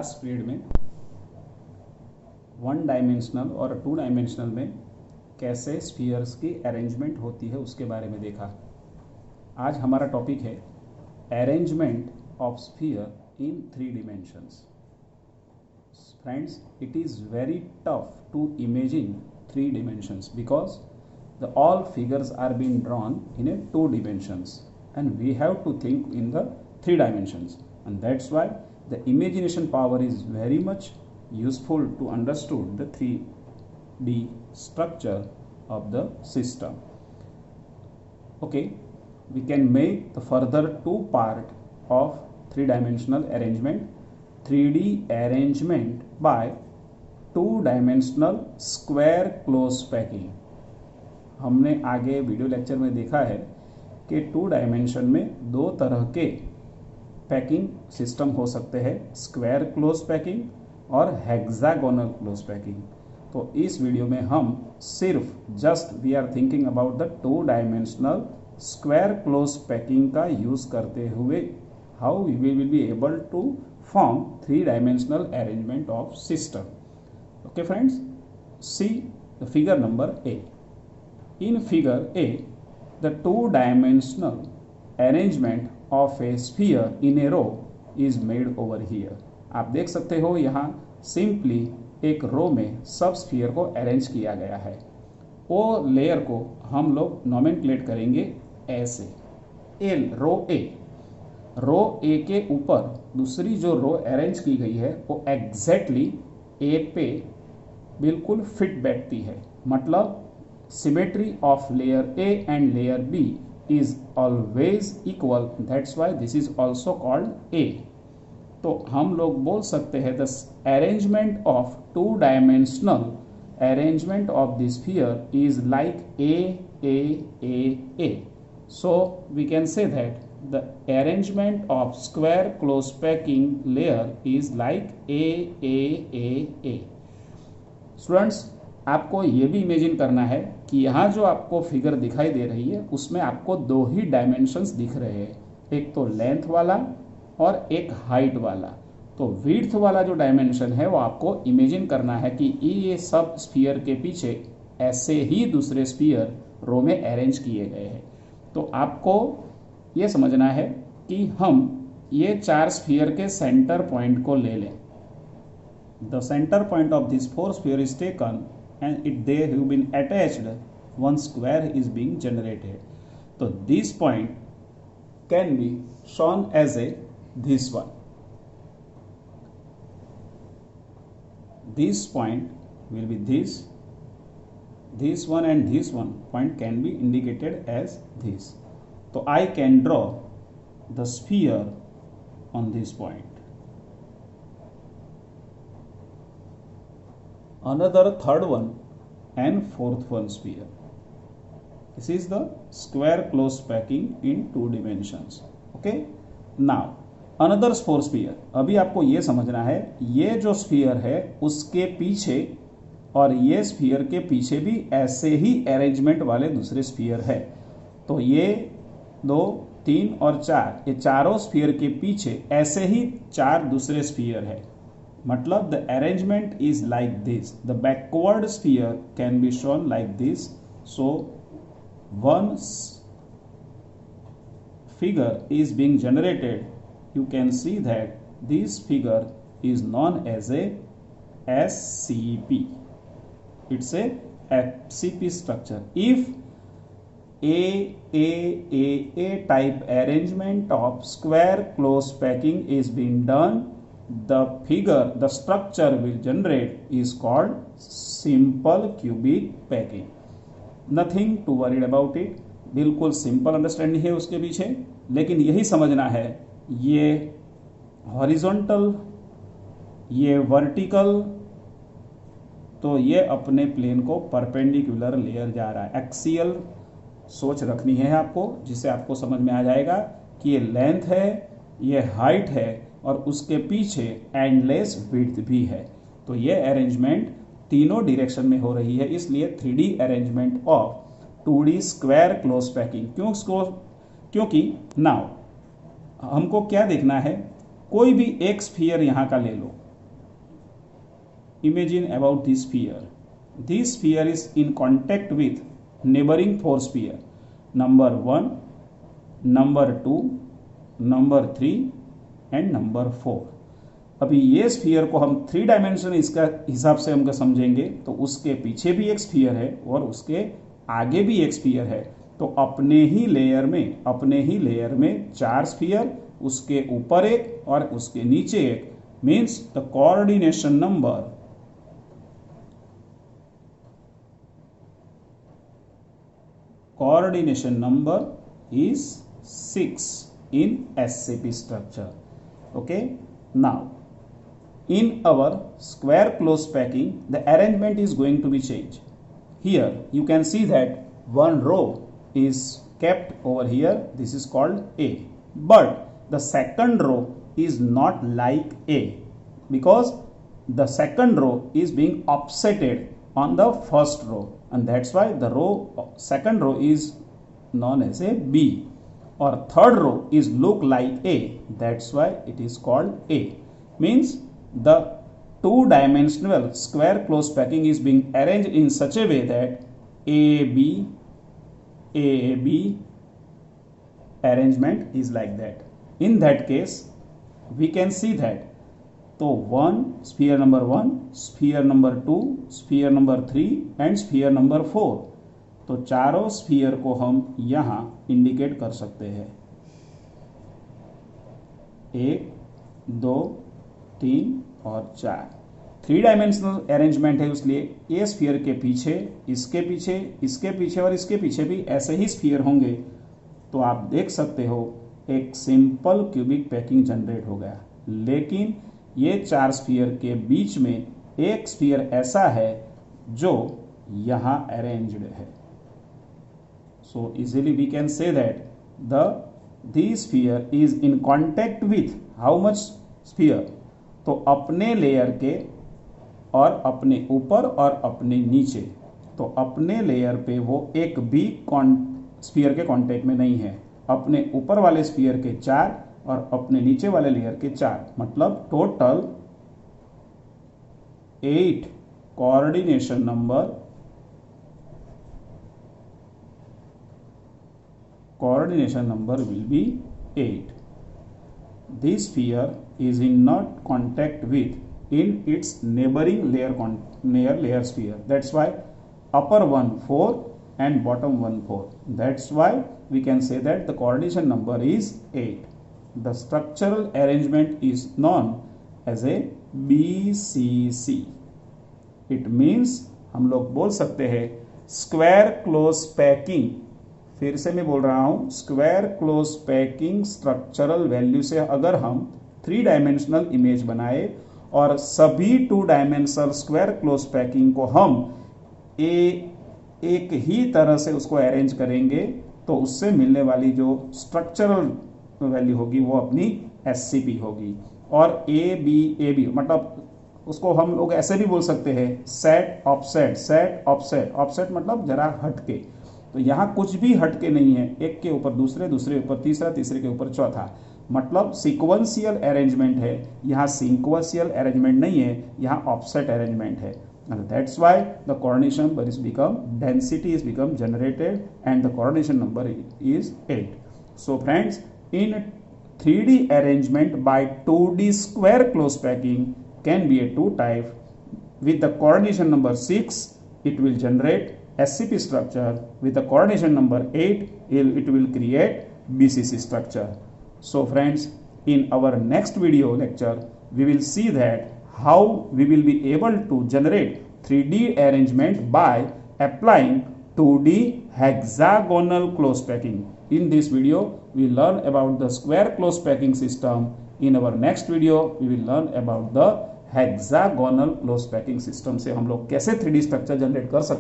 Last period में one dimensional और two dimensional में कैसे स्फीयर्स की अरेंजमेंट होती है उसके बारे में देखा। आज हमारा टॉपिक है arrangement of sphere in three dimensions. Friends, it is very tough to imagine three dimensions because all figures are being drawn in a two dimensions and we have to think in the three dimensions, and that's why the imagination power is very much useful to understood the 3D structure of the system. Okay, we can make the further two part of three-dimensional arrangement, 3D arrangement by to dimensional square close packing. हमने आगे video lecture में देखा है कि to dimension में दो तरह के पैकिंग सिस्टम हो सकते हैं, स्क्वायर क्लोज पैकिंग और हेक्सागोनल क्लोज पैकिंग। तो इस वीडियो में हम सिर्फ just we are thinking about the two dimensional square close packing का यूज करते हुए how we will be able to form three dimensional arrangement of system. Okay friends, see the figure number A. In figure A, the two-dimensional arrangement of a sphere in a row is made over here. आप देख सकते हो यहाँ simply एक रो में सब sphere को arrange किया गया है। वो लेयर को हम लोग नोमेनक्लेट करेंगे ऐसे एल रो ए। रो ए के ऊपर दूसरी जो रो अरेंज की गई है वो एग्जैक्टली ए पे बिल्कुल फिट बैठती है। मतलब symmetry of layer A and layer B is always equal, that's why this is also called A. तो हम लोग बोल सकते हैं the arrangement of two dimensional arrangement of the sphere is like A. So we can say that the arrangement of square close packing layer is like A. Students, आपको ये भी imagine करना है कि यहाँ जो आपको फिगर दिखाई दे रही है उसमें आपको दो ही डायमेंशंस दिख रहे हैं, एक तो लेंथ वाला और एक हाइट वाला। तो विड्थ वाला जो डायमेंशन है वो आपको इमेजिन करना है कि ये सब स्फीयर के पीछे ऐसे ही दूसरे स्फीयर रो में अरेंज किए गए हैं। तो आपको ये समझना है कि हम ये चार स्फीयर के सेंटर पॉइंट को ले लें। The center point of this four sphere is taken and they have been attached, one square is being generated. So this point can be shown as this one. This point will be this one and this one point can be indicated as this. So I can draw the sphere on this point. Another third one and fourth one sphere. This is the square close packing in two dimensions. Okay. Now another four sphere. अभी आपको ये समझना है ये जो sphere है उसके पीछे और ये स्फीयर के पीछे भी ऐसे ही अरेंजमेंट वाले दूसरे स्फीयर है। तो ये 2, 3 और 4 ये चारों स्फीयर के पीछे ऐसे ही चार दूसरे स्फीयर है। मतलब the arrangement is like this. The backward sphere can be shown like this. So one figure is being generated. You can see that this figure is known as a SCP. It's a FCP structure. If a type arrangement of square close packing is being done, the structure will generate is called simple cubic packing. Nothing to worried about it. बिल्कुल simple understanding है उसके पीछे, लेकिन यही समझना है ये horizontal ये वर्टिकल, तो ये अपने प्लेन को परपेंडिकुलर लेयर जा रहा है। एक्सियल सोच रखनी है आपको, जिससे आपको समझ में आ जाएगा कि ये लेंथ है, ये हाइट है और उसके पीछे एंडलेस विड्थ भी है। तो ये अरेंजमेंट तीनों डायरेक्शन में हो रही है, इसलिए 3D arrangement of 2D square close packing. क्योंकि नाउ हमको क्या देखना है, कोई भी एक स्फीयर यहाँ का ले लो, imagine about this sphere. This sphere is in contact with neighboring 4 sphere. Number 1, number 2, number 3 and number 4. अभी ये स्फीयर को हम 3 डायमेंशन इसका हिसाब से हम समझेंगे तो उसके पीछे भी एक स्फीयर है और उसके आगे भी एक स्फीयर है। तो अपने ही लेयर में 4 स्फीयर, उसके ऊपर एक और उसके नीचे एक, means the coordination number is 6 in SCP structure. Okay, now in our square close packing the arrangement is going to be changed. Here you can see that one row is kept over here, this is called A, but the second row is not like A because the second row is being offsetted on the first row, and that's why the second row is known as a B, or third row is look like A, that's why it is called A. Means the two-dimensional square close packing is being arranged in such a way that AB arrangement is like that. In that case we can see that तो 1 sphere number 1, sphere number 2, sphere number 3 and sphere number 4, तो चारों sphere को हम यहां indicate कर सकते हैं। 1, 2, 3 और 4 3 डायमेंशनल अरेंजमेंट है, इसलिए ए स्फीयर के पीछे, इसके पीछे, इसके पीछे और इसके पीछे भी ऐसे ही स्फीयर होंगे। तो आप देख सकते हो एक सिंपल क्यूबिक पैकिंग जनरेट हो गया। लेकिन ये 4 स्फीयर के बीच में एक स्फीयर ऐसा है जो यहां अरेंज्ड है। So easily we can say that this sphere is in contact with how much sphere, तो अपने लेयर के और अपने ऊपर और अपने नीचे, तो अपने लेयर पे वो एक भी स्फीयर के कांटेक्ट में नहीं है। अपने ऊपर वाले स्फीयर के 4 और अपने नीचे वाले लेयर के 4, मतलब total 8 coordination number will be 8. This sphere is in not contact with in its neighboring layer sphere. That's why upper one 4 and bottom one 4. That's why we can say that the coordination number is 8. The structural arrangement is known as a BCC. It means हम लोग बोल सकते हैं square close packing. फिर से मैं बोल रहा हूं, square close packing structural value से अगर हम 3 डायमेंशनल इमेज बनाए और सभी 2 डायमेंशनल स्क्वायर क्लोज पैकिंग को हम एक ही तरह से उसको अरेंज करेंगे तो उससे मिलने वाली जो स्ट्रक्चरल वैल्यू होगी वो अपनी SCP होगी। और ए बी मतलब उसको हम लोग ऐसे भी बोल सकते हैं सेट ऑफसेट मतलब जरा हटके। तो यहाँ कुछ भी हटके नहीं है, एक के ऊपर दूसरे, दूसरे ऊपर तीसरा, तीसरे के ऊपर चौथा, मतलब सीक्वेंशियल अरेंजमेंट है। यहाँ सीक्वेंशियल अरेंजमेंट नहीं है, यहाँ ऑफसेट अरेंजमेंट है। And that's why the coordination number is density is become generated and the coordination number is 8. So friends, in 3D arrangement by 2D square close packing can be a 2 type. With the coordination number 6, it will generate SCP structure. With the coordination number 8, it will create BCC structure. So friends, in our next video lecture, we will see that how we will be able to generate 3D arrangement by applying 2D hexagonal close packing. In this video, we learn about the square close packing system. In our next video, we will learn about the hexagonal close packing system से हम लोग कैसे 3D structure generate कर सकते हैं।